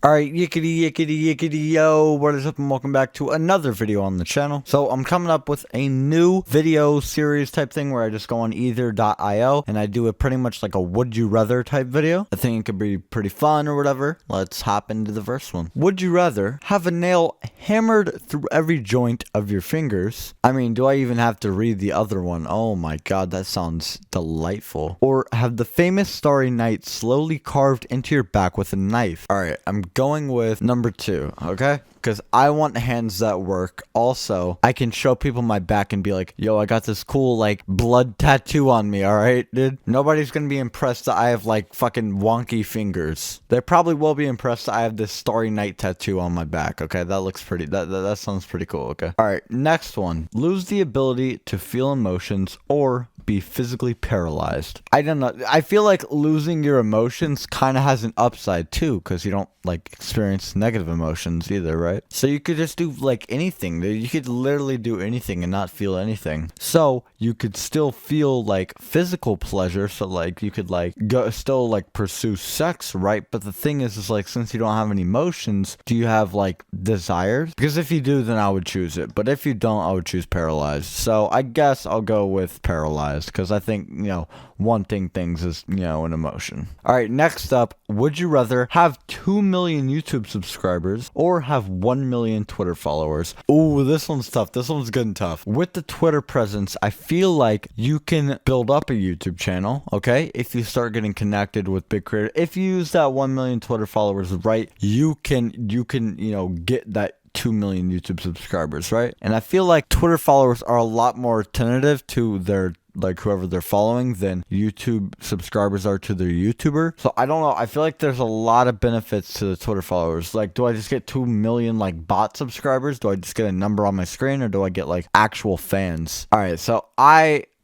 Alright, yickety yo, what is up and welcome back to another video on the channel. So I'm coming up with a new video series type thing where I just go on either.io and I do it pretty much like a would you rather type video. I think it could be pretty fun or whatever. Let's hop into the first one. Would you rather have a nail hammered through every joint of your fingers? I mean, do I even have to read the other one? Oh my god, that sounds delightful. Or have the famous Starry Night slowly carved into your back with a knife? Alright, I'm going with number 2, okay? Because I want hands that work. Also, I can show people my back and be like, yo, I got this cool, like, blood tattoo on me, alright, dude? Nobody's gonna be impressed that I have, like, fucking wonky fingers. They probably will be impressed that I have this Starry Night tattoo on my back, okay? That looks pretty, that sounds pretty cool, okay? Alright, next one. Lose the ability to feel emotions or be physically paralyzed. I don't know. I feel like losing your emotions kind of has an upside too, because you don't like experience negative emotions either, right? So you could just do like anything. You could literally do anything and not feel anything. So you could still feel like physical pleasure. So like you could like still like pursue sex, right? But the thing is like since you don't have any emotions, do you have like desires? Because if you do, then I would choose it. But if you don't, I would choose paralyzed. So I guess I'll go with paralyzed. Because I think, you know, wanting things is, you know, an emotion. Alright, next up, would you rather have 2 million YouTube subscribers or have 1 million Twitter followers? Ooh, this one's tough. This one's good and tough. With the Twitter presence, I feel like you can build up a YouTube channel, okay? If you start getting connected with big creators. If you use that 1 million Twitter followers right, you can, you know, get that 2 million YouTube subscribers, right? And I feel like Twitter followers are a lot more attentive to their like whoever they're following than YouTube subscribers are to their YouTuber. So I don't know. I feel like there's a lot of benefits to the Twitter followers. Like, do I just get 2 million like bot subscribers? Do I just get a number on my screen or do I get like actual fans? All right. So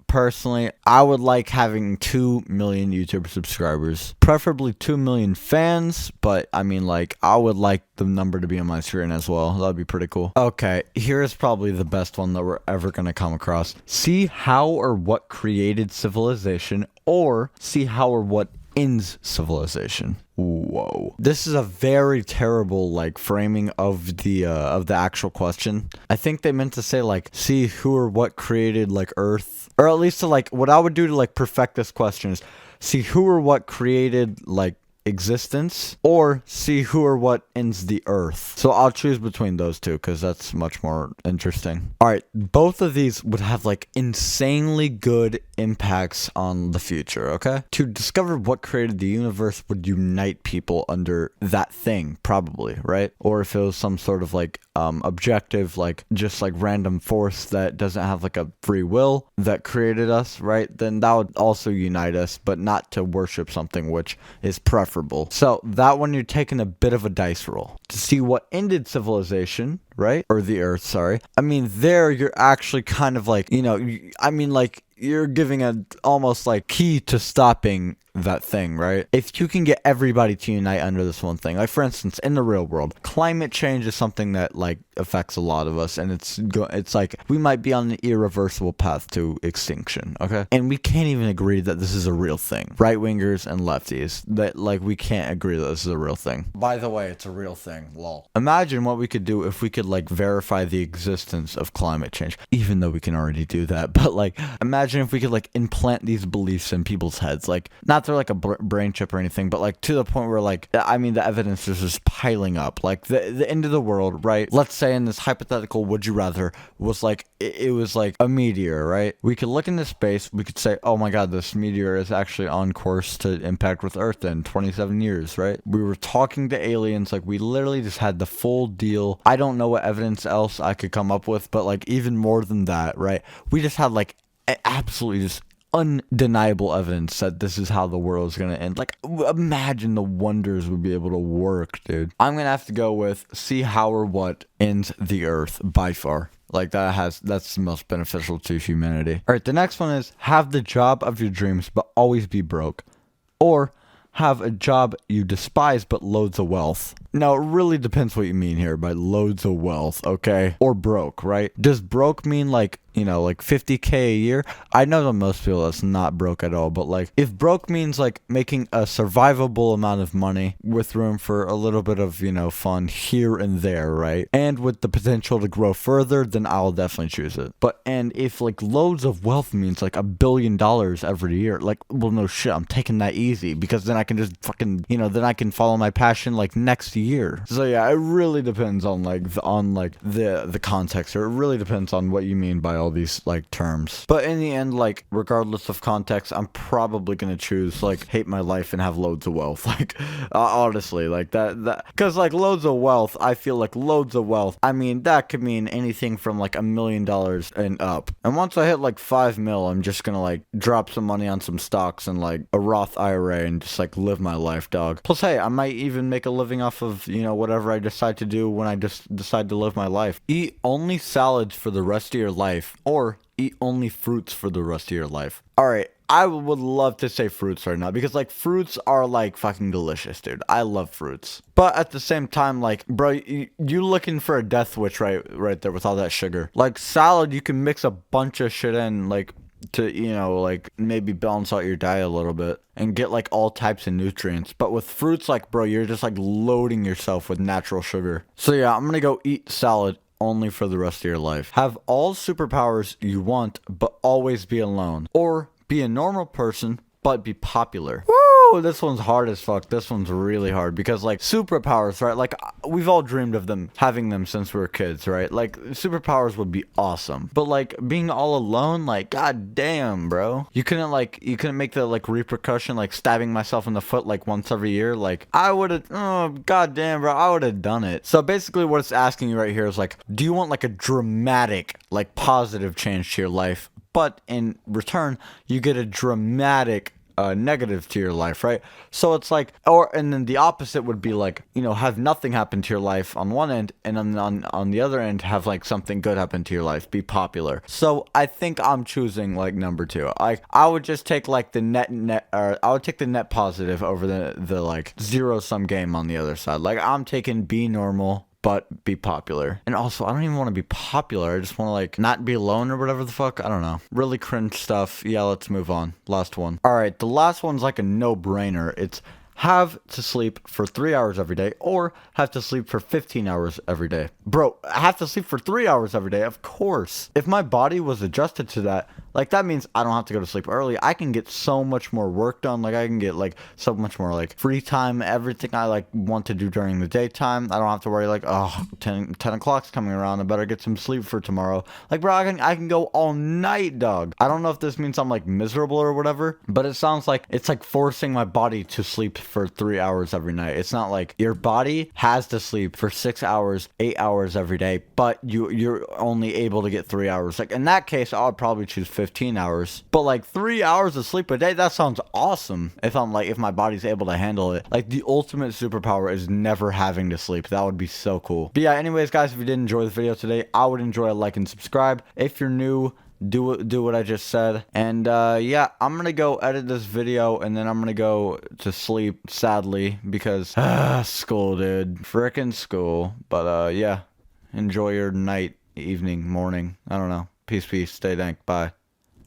personally, I would like having 2 million YouTube subscribers, preferably 2 million fans, but I mean, like, I would like the number to be on my screen as well. That'd be pretty cool. Okay, here's probably the best one that we're ever gonna come across. See how or what created civilization, or see how or what ends civilization. Whoa, this is a very terrible like framing of the actual question. I think they meant to say like see who or what created like Earth, or at least to like what I would do to like perfect this question is see who or what created like existence, or see who or what ends the Earth. So I'll choose between those two because that's much more interesting. All right, both of these would have like insanely good impacts on the future, okay? To discover what created the universe would unite people under that thing, probably, right? Or if it was some sort of like objective, like just like random force that doesn't have like a free will that created us, right? Then that would also unite us, but not to worship something which is preferable. So that one you're taking a bit of a dice roll to see what ended civilization, right? Or the Earth, sorry. I mean, there you're actually kind of like, you know, I mean, like you're giving a almost like key to stopping that thing, right? If you can get everybody to unite under this one thing, like for instance, in the real world, climate change is something that like affects a lot of us, and it's like we might be on an irreversible path to extinction, okay? And we can't even agree that this is a real thing. Right wingers and lefties, that like we can't agree that this is a real thing. By the way, it's a real thing. Lol. Imagine what we could do if we could like verify the existence of climate change, even though we can already do that. But like, imagine if we could like implant these beliefs in people's heads, like not through like a brain chip or anything, but like to the point where like, I mean, the evidence is just piling up. Like the end of the world, right? Let's say in this hypothetical would you rather was like, it was like a meteor, right? We could look into space, we could say, oh my god, this meteor is actually on course to impact with Earth in 27 years, right? We were talking to aliens, like we literally just had the full deal. I don't know what evidence else I could come up with, but like even more than that, right? We just had like absolutely just undeniable evidence that this is how the world is going to end. Like, imagine the wonders we'd be able to work, dude. I'm going to have to go with see how or what ends the Earth by far. Like that's the most beneficial to humanity. All right, the next one is have the job of your dreams but always be broke, or have a job you despise but loads of wealth. Now, it really depends what you mean here by loads of wealth, okay? Or broke, right? Does broke mean like, you know, like 50K a year? I know that most people that's not broke at all, but like if broke means like making a survivable amount of money with room for a little bit of, you know, fun here and there, right? And with the potential to grow further, then I'll definitely choose it. But and if like loads of wealth means like $1 billion every year, like, well, no shit, I'm taking that easy because then I can just fucking, you know, then I can follow my passion like next year. So yeah, it really depends on the context, or it really depends on what you mean by all these like terms. But in the end, like regardless of context, I'm probably gonna choose like hate my life and have loads of wealth. Like honestly, like that because like loads of wealth, I feel like loads of wealth, I mean that could mean anything from like $1 million and up. And once I hit like 5 mil, I'm just gonna like drop some money on some stocks and like a Roth IRA and just like live my life, dog. Plus, hey, I might even make a living off of, you know, whatever I decide to do when I just decide to live my life. Eat only salads for the rest of your life, or eat only fruits for the rest of your life. All right, I would love to say fruits right now because like fruits are like fucking delicious, dude. I love fruits. But at the same time, like, bro, you looking for a death wish right there with all that sugar. Like salad, you can mix a bunch of shit in, like, to, you know, like maybe balance out your diet a little bit and get like all types of nutrients. But with fruits, like, bro, you're just like loading yourself with natural sugar. So yeah, I'm gonna go eat salad only for the rest of your life. Have all superpowers you want, but always be alone. Or be a normal person, but be popular. Woo! This one's hard as fuck. This one's really hard because like superpowers, right? Like we've all dreamed of them, having them since we were kids, right? Like superpowers would be awesome. But like being all alone, like god damn, bro. You couldn't make the like repercussion, like stabbing myself in the foot like once every year. Like I would have, oh god damn, bro, I would have done it. So basically what it's asking you right here is like, do you want like a dramatic, like positive change to your life? But in return, you get a dramatic negative to your life, right? So it's like, and then the opposite would be like, you know, have nothing happen to your life on one end, and then on the other end, have like something good happen to your life, be popular. So I think I'm choosing like number 2. I would just take like the I would take the net positive over the like zero sum game on the other side. Like I'm taking be normal, but be popular. And also, I don't even want to be popular. I just want to like not be alone or whatever the fuck. I don't know. Really cringe stuff. Yeah, let's move on. Last one. All right, the last one's like a no-brainer. It's have to sleep for 3 hours every day, or have to sleep for 15 hours every day. Bro, I have to sleep for 3 hours every day, of course. If my body was adjusted to that, like that means I don't have to go to sleep early. I can get so much more work done. Like I can get like so much more like free time, everything I like want to do during the daytime. I don't have to worry like, oh, 10 o'clock's coming around, I better get some sleep for tomorrow. Like, bro, I can go all night, dog. I don't know if this means I'm like miserable or whatever, but it sounds like it's like forcing my body to sleep for 3 hours every night. It's not like your body has to sleep for 6 hours, 8 hours every day, but you're only able to get 3 hours. Like in that case, I would probably choose 15 hours. But like 3 hours of sleep a day, that sounds awesome. If my body's able to handle it. Like the ultimate superpower is never having to sleep. That would be so cool. But yeah, anyways, guys, if you did enjoy the video today, I would enjoy a like and subscribe. If you're new, do what I just said. And yeah, I'm gonna go edit this video and then I'm gonna go to sleep, sadly, because school, dude. Frickin' school. But yeah, enjoy your night, evening, morning. I don't know. Peace, stay dank, bye.